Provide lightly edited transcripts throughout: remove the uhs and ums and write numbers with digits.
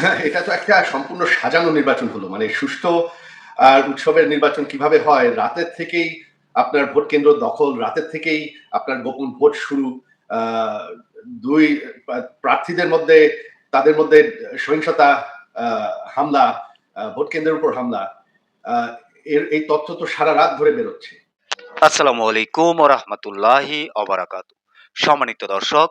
হ্যাঁ, এটা তো একটা সম্পূর্ণ সাজানো নির্বাচন হলো। মানে সুষ্ঠু আর উৎসবের নির্বাচন কিভাবে হয়, রাতের থেকেই আপনার ভোট কেন্দ্র দখল, রাতের থেকেই আপনার গোপন ভোট শুরু। আ ২ প্রার্থীদের মধ্যে তাদের মধ্যে সহিংসতা, আ হামলা, ভোট কেন্দ্রের উপর হামলা। আ এই তথ্য তো সারা রাত ধরে বেরোচ্ছে। আসসালামু আলাইকুম ওয়া রাহমাতুল্লাহি ওয়া বারাকাতুহু। সম্মানিত দর্শক,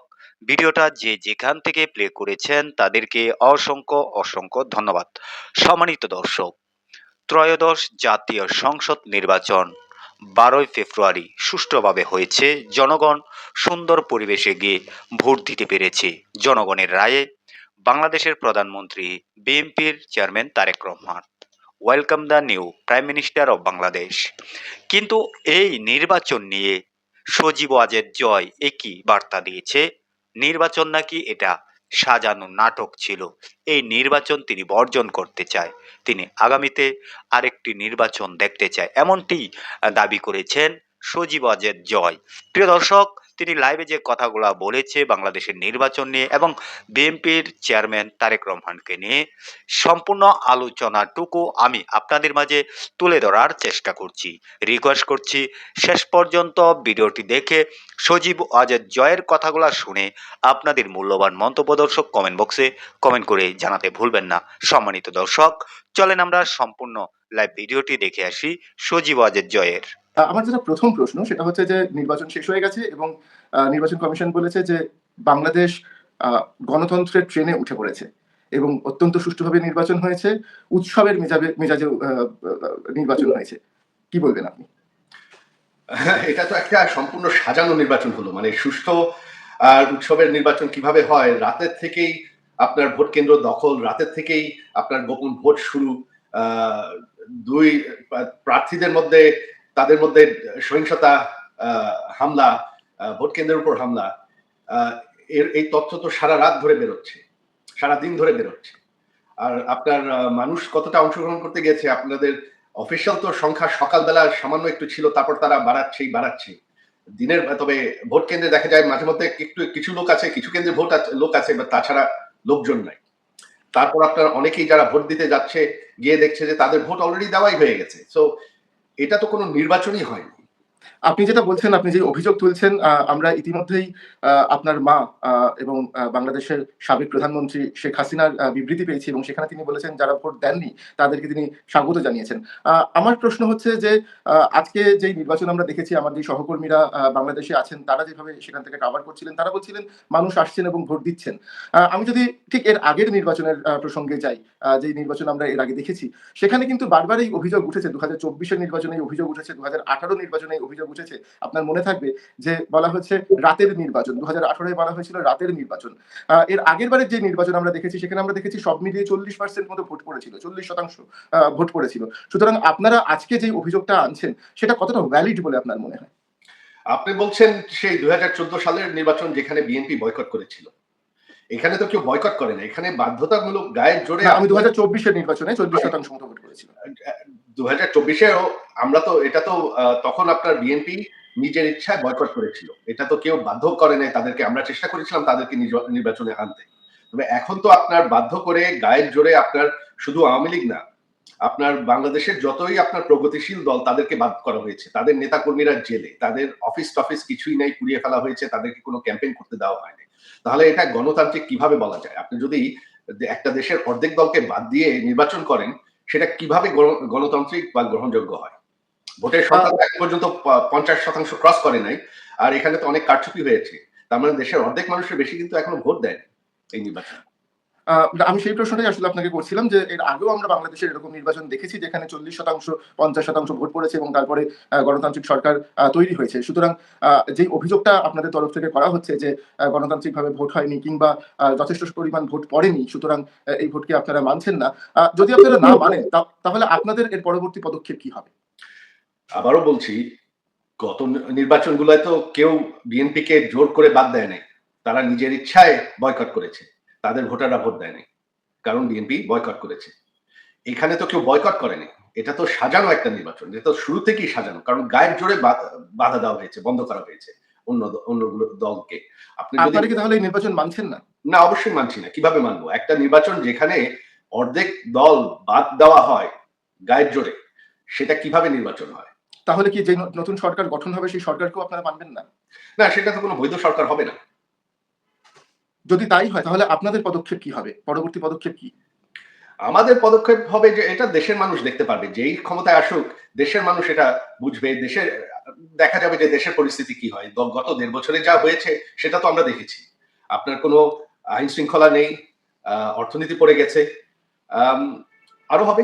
ভিডিওটা যে যেখান থেকে প্লে করেছেন তাদেরকে অসংখ্য ধন্যবাদ। সম্মানিত দর্শক, ত্রয়োদশ জাতীয় সংসদ নির্বাচন ১২ই ফেব্রুয়ারি সুষ্ঠুভাবে হয়েছে। জনগণ সুন্দর পরিবেশে গিয়ে ভোট দিতে পেরেছে। জনগণের রায়ে বাংলাদেশের প্রধানমন্ত্রী বিএনপির chairman Tarique Rahman welcome the new prime minister of Bangladesh. কিন্তু এই নির্বাচন নিয়ে সজীব ওয়াজেদ জয় একই বার্তা দিয়েছে, নির্বাচন নাকি এটা সাজানো নাটক ছিল। এই নির্বাচন তিনি বর্জন করতে চায়। তিনি আগামীতে আরেকটি নির্বাচন দেখতে চায়, এমনটি দাবি করেছেন সজীব ওয়াজেদ জয়। প্রিয় দর্শক, তিনি লাইভে যে কথাগুলো বলেছে বাংলাদেশের নির্বাচন নিয়ে এবং বিএনপির চেয়ারম্যান তারেক রহমানকে নিয়ে, সম্পূর্ণ আলোচনাটুকু আমি আপনাদের মাঝে তুলে ধরার চেষ্টা করছি। রিকোয়েস্ট করছি শেষ পর্যন্ত ভিডিওটি দেখে সজীব ওয়াজেদ জয়ের কথাগুলো শুনে আপনাদের মূল্যবান মন্তব্য দর্শক কমেন্ট বক্সে কমেন্ট করে জানাতে ভুলবেন না। সম্মানিত দর্শক, চলেন আমরা সম্পূর্ণ লাইভ ভিডিওটি দেখে আসি সজীব ওয়াজেদ জয়ের। আমার যেটা প্রথম প্রশ্ন সেটা হচ্ছে যে নির্বাচন শেষ হয়ে গেছে এবং নির্বাচন কমিশন বলেছে যে বাংলাদেশ গণতন্ত্রের ট্রেনে উঠে পড়েছে এবং অত্যন্ত সুষ্ঠুভাবে নির্বাচন হয়েছে, উৎসবের মেজাজে নির্বাচন হয়েছে। কি বলবেন আপনি? হ্যাঁ, এটা তো একটা সম্পূর্ণ সাজানো নির্বাচন হলো। মানে সুষ্ঠু আর উৎসবের নির্বাচন কিভাবে হয়, রাতের থেকেই আপনার ভোট কেন্দ্র দখল, রাতের থেকেই আপনার গোপন ভোট শুরু। আ ২ প্রার্থীদের মধ্যে তাদের মধ্যে সহিংসতা, আ হামলা, ভোট কেন্দ্রের উপর হামলা। আ এই তথ্য তো সারা রাত ধরে বেরোচ্ছে। সারাদিন ধরে বেরোচ্ছে। আর আপনার মানুষ কতটা অংশগ্রহণ করতে গেছে, আপনাদের অফিসিয়াল তো সংখ্যা সকালবেলা সামান্য একটু ছিল, তারপর তারা বাড়াচ্ছেই। তবে ভোট কেন্দ্রে দেখা যায় মাঝে মধ্যে কিছু লোক আছে, কিছু কেন্দ্রে লোক আছে, বা তাছাড়া লোকজন নাই। তারপর আপনার অনেকেই যারা ভোট দিতে যাচ্ছে, গিয়ে দেখছে যে তাদের ভোট অলরেডি দেওয়াই হয়ে গেছে। সো এটা তো কোনো নির্বাচনই হয়নি। আপনি যেটা বলছেন, আপনি যে অভিযোগ তুলছেন, আমরা ইতিমধ্যেই আপনার মা এবং বাংলাদেশের সাবেক প্রধানমন্ত্রী শেখ হাসিনার বিবৃতি পেয়েছি এবং সেখানে তিনি বলেছেন যারা ভোট দেননি তাদেরকে তিনি স্বাগত জানিয়েছেন। আমার প্রশ্ন হচ্ছে যে আজকে যেই নির্বাচন আমরা দেখেছি, আমার যে সহকর্মীরা বাংলাদেশে আছেন তারা যেভাবে সেখান থেকে কাভার করছিলেন, তারা বলছিলেন মানুষ আসছেন এবং ভোট দিচ্ছেন। আমি যদি ঠিক এর আগের নির্বাচনের প্রসঙ্গে যাই, যেই নির্বাচন আমরা এর আগে দেখেছি, সেখানে কিন্তু বারবার এই অভিযোগ উঠেছে। ২০২৪ এর নির্বাচনে এই অভিযোগ উঠেছে, ২০১৮ নির্বাচনে এই অভিযোগ উঠেছে। আপনার মনে থাকবে যে বলা হচ্ছে রাতের নির্বাচন। ২০১৮ এ বলা হয়েছিল রাতের নির্বাচন। এর আগের বারের যে নির্বাচন আমরা দেখেছি সেখানে আমরা দেখেছি সব মিলিয়ে ৪০% মতো ভোট পড়েছিল। ৪০% ভোট পড়েছিল। সুতরাং আপনারা আজকে যে অভিযোগটা আনছেন সেটা কতটা ভ্যালিড বলে আপনার মনে হয়? আপনি বলছেন সেই ২০১৪ সালের নির্বাচন যেখানে বিএনপি বয়কট করেছিল। এখানে তো কেউ বয়কট করে না। এখানে বাধ্যতামূলক গায়ের জোরে না, আমি ২০২৪ এর নির্বাচনে ৪০% মতো ভোট পড়েছিল। ২০২৪ এও আমরা তো এটা তো তখন আপনার বিএনপি নিজের ইচ্ছায় বয়কট করেছিল। এটা তো কেউ বাধ্য করে নাই তাদেরকে। আমরা চেষ্টা করেছিলাম তাদেরকে নির্বাচনে আনতে। তবে এখন তো আপনার বাধ্য করে গায়ের জোরে আপনার শুধু আওয়ামী লীগ না, আপনার বাংলাদেশের যতই আপনার প্রগতিশীল দল তাদেরকে বাদ করা হয়েছে। তাদের নেতাকর্মীরা জেলে। তাদের অফিস-টফিস কিছুই নাই, পুড়িয়ে ফেলা হয়েছে। তাদেরকে কোনো ক্যাম্পেইন করতে দেওয়া হয়নি। তাহলে এটা গণতান্ত্রিক কিভাবে বলা যায়? আপনি যদি একটা দেশের অর্ধেক দলকে বাদ দিয়ে নির্বাচন করেন, সেটা কিভাবে গণতান্ত্রিক বা গ্রহণযোগ্য হয়? ভোটের আ সংখ্যা তো এখন পর্যন্ত ৫০% ক্রস করে নাই। আর এখানে তো অনেক কারচুপি হয়েছে। তার মানে দেশের অর্ধেক মানুষের বেশি কিন্তু এখনো ভোট দেয়নি এই নির্বাচনে। আ আমি সেই প্রশ্নটাই আসলে আপনাকে করছিলাম যে এর আগেও আমরা বাংলাদেশের এরকম নির্বাচন দেখেছি যেখানে ৪০% ৫০% ভোট পড়েছে এবং তারপরে গণতান্ত্রিক সরকার তৈরি হয়েছে। সুতরাং যেই অভিযোগটা আপনাদের তরফ থেকে করা হচ্ছে যে গণতান্ত্রিকভাবে ভোট হয়নি কিংবা যথেষ্ট পরিমাণ ভোট পড়েনি, সুতরাং এই ভোটকে আপনারা মানছেন না। যদি আপনারা না মানেন তাহলে আপনাদের এর পরবর্তী পদক্ষেপ কি হবে? আবারও বলছি, গত নির্বাচনগুলোয় তো কেউ বিএনপিকে জোর করে বাদ দেয় নাই। তারা নিজের ইচ্ছায় বয়কট করেছে। তাদের ভোটাররা ভোট দেয় নাই। কারণ বিএনপি বয়কট করেছে। এখানে তো কেউ বয়কট করেনি। এটা তো সাজানো একটা নির্বাচন। এটা তো শুরু থেকেই সাজানো। কারণ গায়ের জোরে বাধা দেওয়া হয়েছে, বন্ধ করা হয়েছে অন্যগুলো দলকে। আপনি যদি আপনারা কি তাহলে এই নির্বাচন মানছেন না? না, অবশ্যই মানছি না। কিভাবে মানবো? একটা নির্বাচন যেখানে অর্ধেক দল বাদ দেওয়া হয় গায়ের জোরে, সেটা কিভাবে নির্বাচন হয়? তাহলে কি যে নতুন সরকার গঠন হবে সেই সরকারকেও আপনারা মানবেন না? না, সেটা তো কোনো বৈধ সরকার হবে না। যদি তাই হয় তাহলে আপনাদের পদক্ষেপ কি হবে? পরবর্তী পদক্ষেপ কি? আমাদের পদক্ষেপ হবে যে এটা দেশের মানুষ দেখতে পারবে। যেই ক্ষমতায় আসুক, দেশের মানুষ এটা বুঝবে। দেখা যাবে যে দেশের পরিস্থিতি কি হয়। গত ১.৫ বছরে যা হয়েছে সেটা তো আমরা দেখেছি। আপনার কোনো আইন শৃঙ্খলা নেই, অর্থনীতি পড়ে গেছে। আম আরো হবে।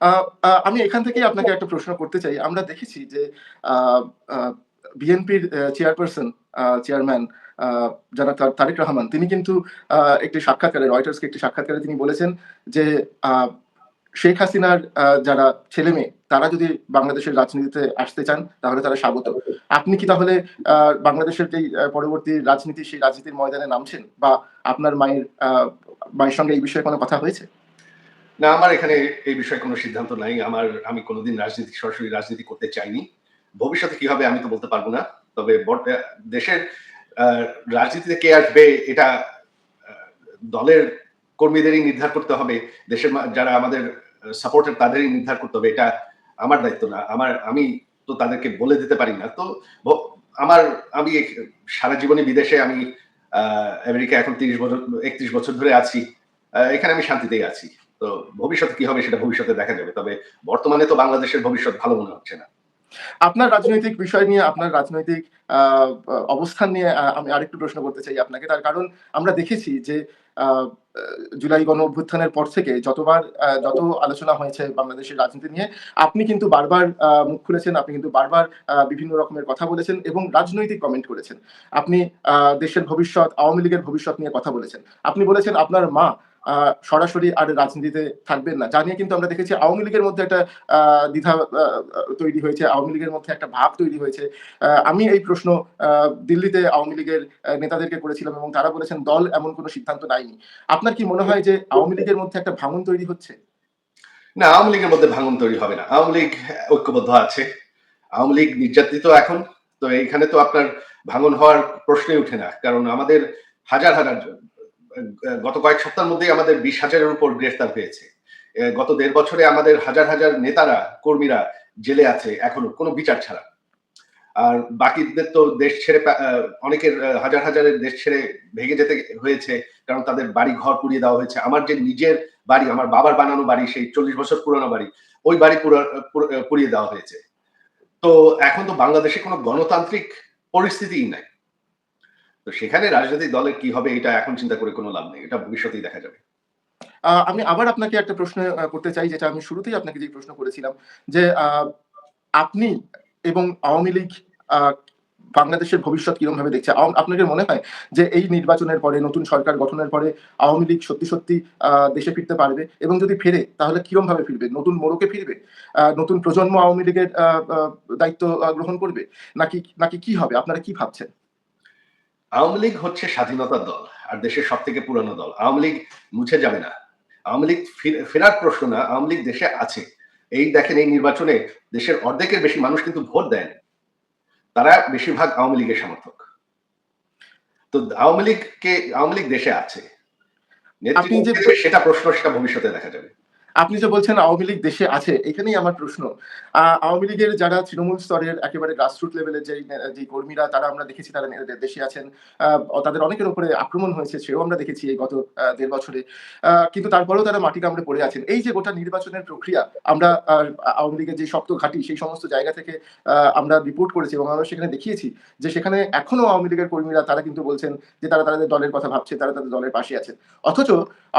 আ আ আমি এখান থেকেই আপনাকে একটা প্রশ্ন করতে চাই। আমরা দেখেছি যে আ আ বিএনপির চেয়ারপারসন চেয়ারম্যান আ জনাব তারেক রহমান তিনি কিন্তু আ একটি সাক্ষাৎকারে রয়টার্সকে একটি সাক্ষাৎকারে তিনি বলেছেন যে আ শেখ হাসিনার যারা ছেলেমেয়ে তারা যদি বাংলাদেশের রাজনীতিতে আসতে চান তাহলে তারা স্বাগত। আপনি কি তাহলে আ বাংলাদেশের যেই পরবর্তী রাজনীতি সেই রাজনীতির ময়দানে নামছেন? বা আপনার মায়ের সঙ্গে এই বিষয়ে কোনো কথা হয়েছে? না, আমার এখানে এই বিষয়ে কোনো সিদ্ধান্ত নাই। আমি কোনদিন সরাসরি রাজনীতি করতে চাইনি। ভবিষ্যতে কি হবে আমি তো বলতে পারব না। তবে দেশের আ রাজনীতিতে কে আসবে এটা আ দলের কর্মীদেরই নির্ধার করতে হবে। দেশের যারা আমাদের সাপোর্টার তাদেরই নির্ধার করতে হবে। এটা আমার দায়িত্ব না। আমি তো তাদেরকে বলে দিতে পারি না। তো ভ আমার আমি সারা জীবনে বিদেশে আমি আ আমেরিকায় এখন ৩১ বছর ধরে আছি। এখানে আমি শান্তিতেই আছি। তো ভবিষ্যতে কি হবে সেটা ভবিষ্যতে দেখা যাবে। তবে বর্তমানে তো বাংলাদেশের ভবিষ্যৎ ভালো মনে হচ্ছে না। আপনার রাজনৈতিক বিষয় নিয়ে, আপনার রাজনৈতিক আ অবস্থান নিয়ে আমি আরেকটু প্রশ্ন করতে চাই আপনাকে। তার কারণ আমরা দেখেছি যে আ আ জুলাই গণ-অভ্যুত্থানের পর থেকে যত আলোচনা হয়েছে বাংলাদেশের রাজনীতি নিয়ে, আপনি কিন্তু বারবার মুখ খুলেছেন, আপনি কিন্তু বারবার বিভিন্ন রকমের কথা বলেছেন এবং রাজনৈতিক কমেন্ট করেছেন। আপনি আ দেশের ভবিষ্যৎ, আওয়ামী লীগের ভবিষ্যৎ নিয়ে কথা বলেছেন। আপনি বলেছেন আপনার মা আ সরাসরি আর রাজনীতিতে থাকবেন না। যা নিয়ে কিন্তু আমরা দেখেছি আওয়ামী লীগের মধ্যে একটা আ দ্বিধা তৈরি হয়েছে। আওয়ামী লীগের মধ্যে একটা ভাব তৈরি হয়েছে। আমি এই প্রশ্ন আ দিল্লিতে আওয়ামী লীগের নেতাদেরকে করেছিলাম এবং তারা বলেছেন দল এমন কোন সিদ্ধান্ত নেয়নি। আপনার কি মনে হয় যে আওয়ামী লীগের মধ্যে একটা ভাঙন তৈরি হচ্ছে? না, আওয়ামী লীগের মধ্যে ভাঙন তৈরি হবে না। আওয়ামী লীগ ঐক্যবদ্ধ আছে। আওয়ামী লীগ নির্যাতিত এখন। তো এইখানে তো আপনার ভাঙন হওয়ার প্রশ্নই ওঠে না। কারণ আমাদের হাজার গত কয়েক সপ্তাহের মধ্যেই আমাদের ২০,০০০ এর উপর গ্রেফতার হয়েছে। গত ১.৫ বছরে আমাদের হাজার নেতারা, কর্মীরা জেলে আছে এখনো কোন বিচার ছাড়া। আর বাকিদের তো দেশ ছেড়ে অনেকের হাজারের দেশ ছেড়ে ভেগে যেতে হয়েছে। কারণ তাদের বাড়ি-ঘর পুড়িয়ে দেওয়া হয়েছে। আমার যে নিজের বাড়ি, আমার বাবার বানানো বাড়ি, সেই ৪০ বছর পুরানো বাড়ি, ওই বাড়ি পুড়িয়ে দেওয়া হয়েছে। তো এখন তো বাংলাদেশে কোনো গণতান্ত্রিক পরিস্থিতিই নাই। তো সেখানে রাজনৈতিক দলের কি হবে এটা এখন চিন্তা করে কোনো লাভ নেই। এটা ভবিষ্যতেই দেখা যাবে। আমি আবার আপনাকে একটা প্রশ্ন করতে চাই যেটা আমি শুরুতেই আপনাকে যে প্রশ্ন করেছিলাম যে আপনি এবং আওয়ামী লীগ আ বাংলাদেশের ভবিষ্যৎ কিরকমভাবে দেখছে? আপনার কি মনে হয় যে এই নির্বাচনের পরে নতুন সরকার গঠনের পরে আওয়ামী লীগ সত্যি দেশে ফিরতে পারবে? এবং যদি ফেরে তাহলে কিরমভাবে ফিরবে? নতুন মোড়কে ফিরবে? নতুন প্রজন্ম আওয়ামী লীগের আ আ দায়িত্ব গ্রহণ করবে? নাকি কি হবে? আপনারা কি ভাবছেন? আওয়ামী লীগ হচ্ছে স্বাধীনতার দল। আর দেশের সবথেকে পুরানো দল। আওয়ামী লীগ মুছে যাবে না। আওয়ামী লীগ ফেরার প্রশ্ন না। আওয়ামী লীগ দেশে আছে। এই দেখেন এই নির্বাচনে দেশের অর্ধেকের বেশি মানুষ কিন্তু ভোট দেয়নি। তারা বেশিরভাগ আওয়ামী লীগের সমর্থক। তো আওয়ামী লীগ দেশে আছে। আপনি নেতৃত্ব যে কে দেবে সেটা ভবিষ্যতে দেখা যাবে। আপনি যে বলছেন আওয়ামী লীগ দেশে আছে, এখানেই আমার প্রশ্ন। আওয়ামী লীগের যারা তৃণমূল স্তরের একেবারে গ্রাসরুট লেভেলের যেই কর্মীরা তারা আমরা দেখেছি তারা দেশে আছেন। আ তাদের অনেকের উপরে আক্রমণ হয়েছে সেও আমরা দেখেছি এই গত ১.৫ বছরে। কিন্তু তারপরেও তারা মাটি কামড়ে পড়ে আছেন। এই যে গোটা নির্বাচনের প্রক্রিয়া আমরা আওয়ামী লীগের যে শক্ত ঘাঁটি সেই সমস্ত জায়গা থেকে আমরা রিপোর্ট করেছি এবং আমরা সেখানে দেখিয়েছি যে সেখানে এখনো আওয়ামী লীগের কর্মীরা তারা কিন্তু বলছেন যে তারা তাদের দলের কথা ভাবছে, তারা তাদের দলের পাশে আছেন। অথচ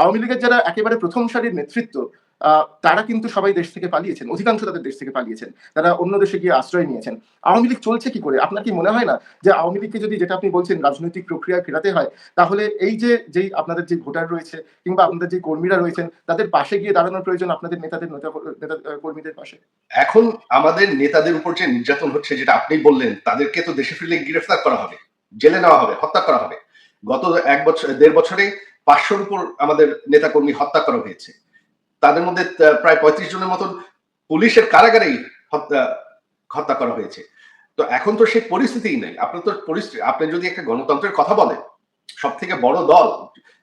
আওয়ামী লীগের যারা একেবারে ১ম সারির নেতৃত্ব আ তারা কিন্তু সবাই দেশ থেকে পালিয়েছেন। অধিকাংশ তাদের দেশ থেকে পালিয়েছেন। তারা অন্য দেশে গিয়ে আশ্রয় নিয়েছেন। আওয়ামী লীগ চলছে কি করে? আপনার কি মনে হয় না যে আওয়ামী লীগকে যদি যেটা আপনি বলছেন রাজনৈতিক প্রক্রিয়ায় ফেরাতে হয়, তাহলে এই যেই আপনাদের যে ভোটার রয়েছে কিংবা আপনাদের যে কর্মীরা রয়েছেন তাদের পাশে গিয়ে দাঁড়ানোর প্রয়োজন আপনাদের কর্মীদের পাশে? এখন আমাদের নেতাদের উপর যে নির্যাতন হচ্ছে যেটা আপনি বললেন, তাদেরকে তো দেশে ফিরলে গ্রেফতার করা হবে, জেলে নেওয়া হবে, হত্যা করা হবে। গত ১ বছর ১.৫ বছরে ৫০০ র উপর আমাদের নেতাকর্মী হত্যা করা হয়েছে। তাদের মধ্যে প্রায় ৩৫ জনের মতন পুলিশের কারাগারেই হত্যা হত্যা করা হয়েছে। তো এখন তো সেই পরিস্থিতিই নাই। আপনি যদি একটা গণতন্ত্রের কথা বলেন, সব থেকে বড় দল,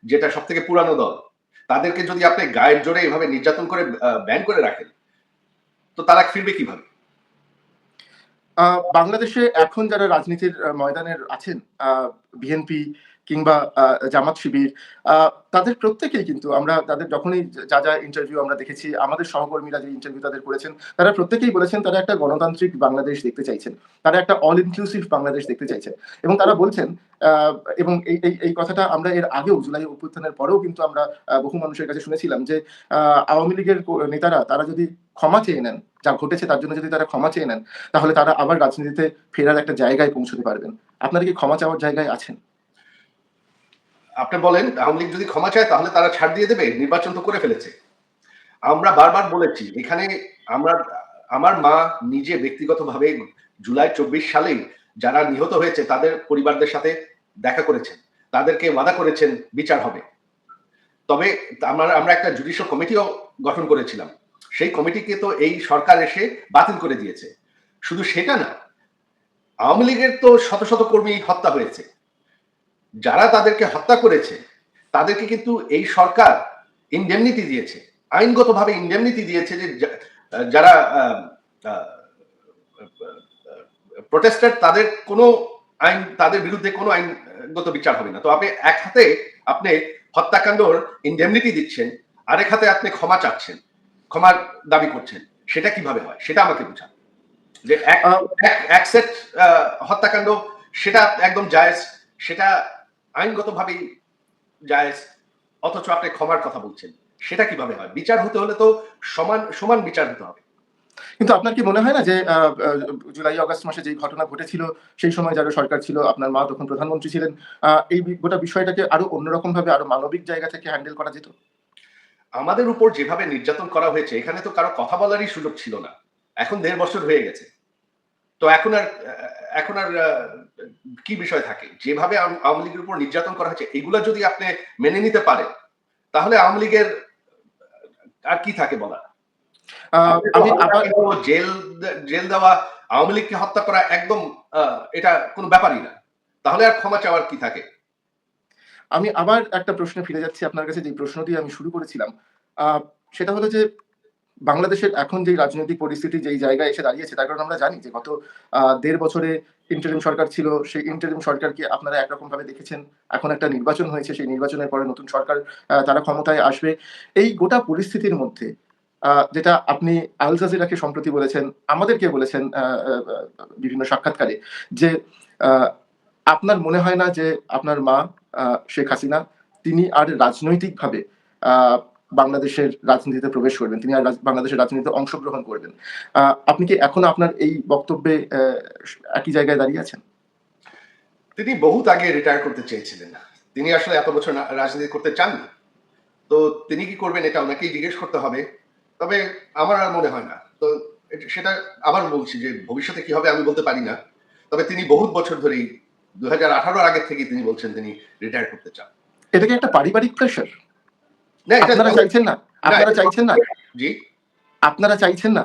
যেটা সব থেকে পুরানো দল, তাদেরকে যদি আপনি গায়ের জোরে এভাবে নির্যাতন করে ব্যান করে রাখেন, তো তারা ফিরবে কিভাবে? বাংলাদেশে এখন যারা রাজনীতির ময়দানের আছেন, বিএনপি কিংবা জামাত শিবির, আ তাদের প্রত্যেকেই কিন্তু আমরা তাদের যখনই যা ইন্টারভিউ আমরা দেখেছি, আমাদের সহকর্মীরা যে ইন্টারভিউ তাদের করেছেন, তারা প্রত্যেকেই বলেছেন তারা একটা গণতান্ত্রিক বাংলাদেশ দেখতে চাইছেন। তারা একটা অল ইনক্লুসিভ বাংলাদেশ দেখতে চাইছেন। এবং তারা বলছেন, আ এবং এই কথাটা আমরা এর আগেও জুলাই অভ্যুত্থানের পরেও কিন্তু আমরা বহু মানুষের কাছে শুনেছিলাম যে, আ আওয়ামী লীগের নেতারা তারা যদি ক্ষমা চেয়ে নেন, যা ঘটেছে তার জন্য যদি তারা ক্ষমা চেয়ে নেন, তাহলে তারা আবার রাজনীতিতে ফেরার একটা জায়গায় পৌঁছতে পারবেন। আপনারা কি ক্ষমা চাওয়ার জায়গায় আছেন? আপনি বলেন আওয়ামী লীগ যদি ক্ষমা চায় তাহলে তারা ছাড় দিয়ে দেবে? নির্বাচন তো করে ফেলেছে। আমরা বারবার বলেছি এখানে আমরা আমার মা নিজে ব্যক্তিগতভাবে জুলাই ২৪ সালেই যারা নিহত হয়েছে তাদের পরিবারদের সাথে দেখা করেছেন। তাদেরকে ওয়াদা করেছেন বিচার হবে। তবে আমরা একটা জুডিশিয়াল কমিটিও গঠন করেছিলাম। সেই কমিটিকে তো এই সরকার এসে বাতিল করে দিয়েছে। শুধু সেটা না, আওয়ামী লীগের তো শত, শত কর্মী হত্যা হয়েছে। যারা তাদেরকে হত্যা করেছে, তাদেরকে কিন্তু এই সরকার ইনডেমনিটি দিয়েছে। আইনগতভাবে ইনডেমনিটি দিয়েছে যে যারা আ প্রটেস্টার তাদের কোনো তাদের বিরুদ্ধে কোনো আইনগত বিচার হবে না। তো আপনি এক হাতে আপনি হত্যাকাণ্ডর ইনডেমনিটি দিচ্ছেন, আরেক হাতে আপনি ক্ষমা চাচ্ছেন, ক্ষমার দাবি করছেন। সেটা কিভাবে হয়? সেটা আমাকে বুঝান। যে আ এক সেট হত্যাকাণ্ড সেটা একদম জায়েজ, সেটা আইনগতভাবেই জায়েজ, অথচ আপনি ক্ষমার কথা বলছেন। সেটা কিভাবে হয়? বিচার হতে হলে তো সমান সমান বিচার হতে হবে। কিন্তু আপনার কি মনে হয় না যে আ জুলাই আগস্ট মাসে যেই ঘটনা ঘটেছিল, সেই সময় যারা সরকার ছিল, আপনার মা তখন প্রধানমন্ত্রী ছিলেন, এই গোটা বিষয়টাকে আরো অন্যরকমভাবে আরো মানবিক জায়গা থেকে হ্যান্ডেল করা যেত? আমাদের উপর যেভাবে নির্যাতন করা হয়েছে এখানে তো কারো কথা বলারই সুযোগ ছিল না। এখন ১.৫ বছর হয়ে গেছে। তো এখন আর কি বিষয় থাকে? যেভাবে আওয়ামী লীগের উপর নির্যাতন করা হয়েছে এগুলা যদি আপনি মেনে নিতে পারেন, তাহলে আওয়ামী লীগের আর কি থাকে বলার? আ আপনি তো আমি আবার হত্যাকাণ্ড, জেল দেওয়া, আওয়ামী লীগকে হত্যা করা একদম আ এটা কোন ব্যাপারই না। তাহলে আর ক্ষমা চাওয়ার কি থাকে? আমি আবার একটা প্রশ্নে ফিরে যাচ্ছি আপনার কাছে, যেই প্রশ্ন দিয়ে আমি শুরু করেছিলাম। আ সেটা হলো যে বাংলাদেশের এখন যেই রাজনৈতিক পরিস্থিতি যেই জায়গায় এসে দাঁড়িয়েছে, তার কারণ আমরা জানি যে গত ১.৫ বছরে ইন্টারিম সরকার ছিল। সেই ইন্টারিম সরকারকে আপনারা একরকমভাবে দেখেছেন। এখন একটা নির্বাচন হয়েছে। সেই নির্বাচনের পরে নতুন সরকার তারা ক্ষমতায় আসবে। এই গোটা পরিস্থিতির মধ্যে যেটা আপনি আল জাজিরাকে সম্প্রতি বলেছেন, আমাদেরকে বলেছেন বিভিন্ন সাক্ষাৎকারে যে, আ আপনার মনে হয় না যে আপনার মা শেখ হাসিনা তিনি আর রাজনৈতিকভাবে আ বাংলাদেশের রাজনীতিতে প্রবেশ করবেন। তিনি আর বাংলাদেশের রাজনীতিতে অংশগ্রহণ করবেন। আপনি কি এখনো আপনার এই বক্তব্যে একই জায়গায় দাঁড়িয়ে আছেন? তিনি বহুত আগে রিটায়ার করতে চেয়েছিলেন। তিনি আসলে এত বছর রাজনীতি করতে চাননি। তো তিনি কি করবেন এটা উনাকেই জিজ্ঞেস করতে হবে। তবে আমার আর মনে হয় না। তো সেটা আবার বলছি যে ভবিষ্যতে কি হবে আমি বলতে পারি না। তবে তিনি বহুত বছর ধরেই ২০১৮ আগের থেকেই তিনি বলছেন তিনি রিটায়ার করতে চান। এটা কি একটা পারিবারিক প্রেশার? না এটা আপনারা চাইছেন না? না আপনারা এটা চাইছেন না? জি। আপনারা চাইছেন না?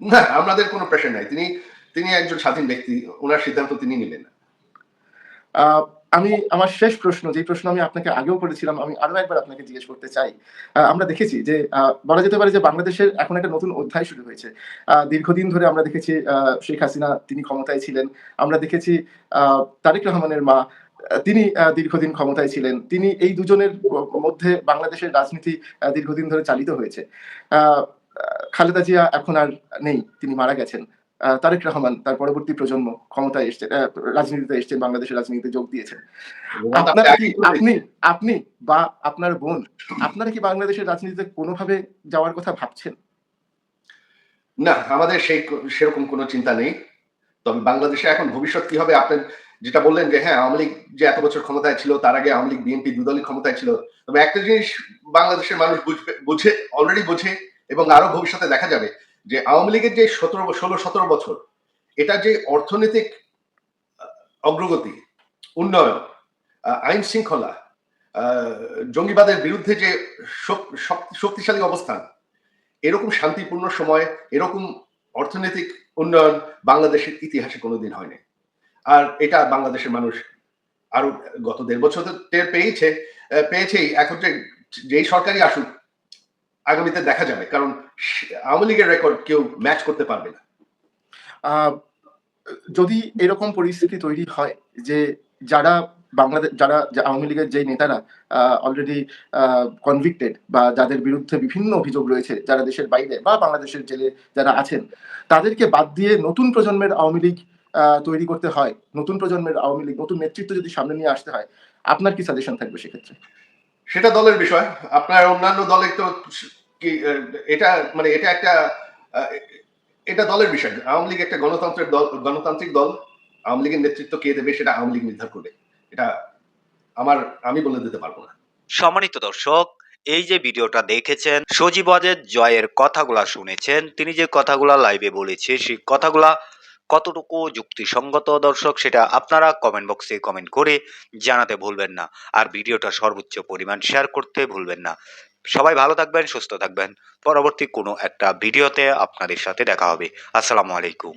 না আমাদের কোনো প্রেশার নাই। তিনি একজন স্বাধীন ব্যক্তি। উনার সিদ্ধান্ত তিনি নিবেন। আ আমি আমার শেষ প্রশ্ন, যেই প্রশ্ন আমি আপনাকে আগেও করেছিলাম, আমি আরো একবার আপনাকে জিজ্ঞেস করতে চাই। আমরা দেখেছি যে বলা যেতে পারে যে বাংলাদেশের এখন একটা নতুন অধ্যায় শুরু হয়েছে। দীর্ঘদিন ধরে আমরা দেখেছি শেখ হাসিনা তিনি ক্ষমতায় ছিলেন। আমরা দেখেছি আ তারেক রহমানের মা তিনি দীর্ঘদিন ক্ষমতায় ছিলেন। তিনি এই দুজনের মধ্যে বাংলাদেশের রাজনীতি দীর্ঘদিন ধরে চালিত হয়েছে। আ আ খালেদা জিয়া এখন আর নেই। তিনি মারা গেছেন। তারেক রহমান তার পরবর্তী প্রজন্ম ক্ষমতায় এসছে, রাজনীতিতে এসছেন, বাংলাদেশের রাজনীতিতে যোগ দিয়েছেন। রোনালদো আপনি আপনারা কি আগেই বলে আপনি দিয়েছেন। আপনি বা আপনার বোন, আপনারা কি বাংলাদেশের রাজনীতিতে কোনভাবে যাওয়ার কথা ভাবছেন? না, আমাদের সেরকম কোনো চিন্তা নেই। তবে বাংলাদেশে এখন ভবিষ্যৎ কি হবে আপনার যেটা বললেন যে হ্যাঁ, আওয়ামী লীগ যে এত বছর ক্ষমতায় ছিল, তার আগে আওয়ামী লীগ, বিএনপি ২ দলই ক্ষমতায় ছিল। তবে একটা জিনিস বাংলাদেশের মানুষ অলরেডি বোঝে এবং আরো ভবিষ্যতে দেখা যাবে যে আওয়ামী লীগের যে ১৬-১৭ বছর এটা যে অর্থনৈতিক আ অগ্রগতি, উন্নয়ন, আইন শৃঙ্খলা, আ জঙ্গিবাদের বিরুদ্ধে যে শক্তিশালী অবস্থান, এরকম শান্তিপূর্ণ সময়, এরকম অর্থনৈতিক উন্নয়ন বাংলাদেশের ইতিহাসে কোনোদিন হয়নি। আর এটা বাংলাদেশের মানুষ আরো গত ১.৫ বছর তো টের পেয়েছেই। এখন যেই সরকারই আসুক আগামীতে দেখা যাবে। কারণ আওয়ামী লীগের রেকর্ড কেউ ম্যাচ করতে পারবে না। আ যদি এরকম পরিস্থিতি তৈরি হয় যে যারা আওয়ামী লীগের যে নেতারা অলরেডি কনভিক্টেড বা যাদের বিরুদ্ধে বিভিন্ন অভিযোগ রয়েছে, যারা দেশের বাইরে বা বাংলাদেশের জেলে যারা আছেন, তাদেরকে বাদ দিয়ে নতুন প্রজন্মের আওয়ামী লীগ তৈরি করতে হয়, নতুন প্রজন্মের আওয়ামী লীগ, নতুন নেতৃত্ব যদি সামনে নিয়ে আসতে হয়, আপনার কি সাজেশন থাকবে সেক্ষেত্রে? সেটা দলের বিষয়। আপনার অন্যান্য দলের তো কি এটা মানে এটা একটা আ এটা দলের বিষয়। আওয়ামী লীগ একটা গণতান্ত্রিক দল। আওয়ামী লীগের নেতৃত্ব কে দেবে সেটা আওয়ামী লীগ নির্ধার করবে। এটা আমি বলে দিতে পারব না। সম্মানিত দর্শক, এই যে ভিডিওটা দেখেছেন, সজীব ওয়াজেদ জয়ের কথাগুলা শুনেছেন। তিনি যে কথাগুলা লাইভে বলেছে, সেই কথাগুলা কতটুকু যুক্তিসঙ্গত দর্শক, সেটা আপনারা কমেন্ট বক্সে কমেন্ট করে জানাতে ভুলবেন না। আর ভিডিওটা সর্বোচ্চ পরিমাণ শেয়ার করতে ভুলবেন না। সবাই ভালো থাকবেন, সুস্থ থাকবেন। পরবর্তী কোনো একটা ভিডিওতে আপনাদের সাথে দেখা হবে। আসসালামু আলাইকুম।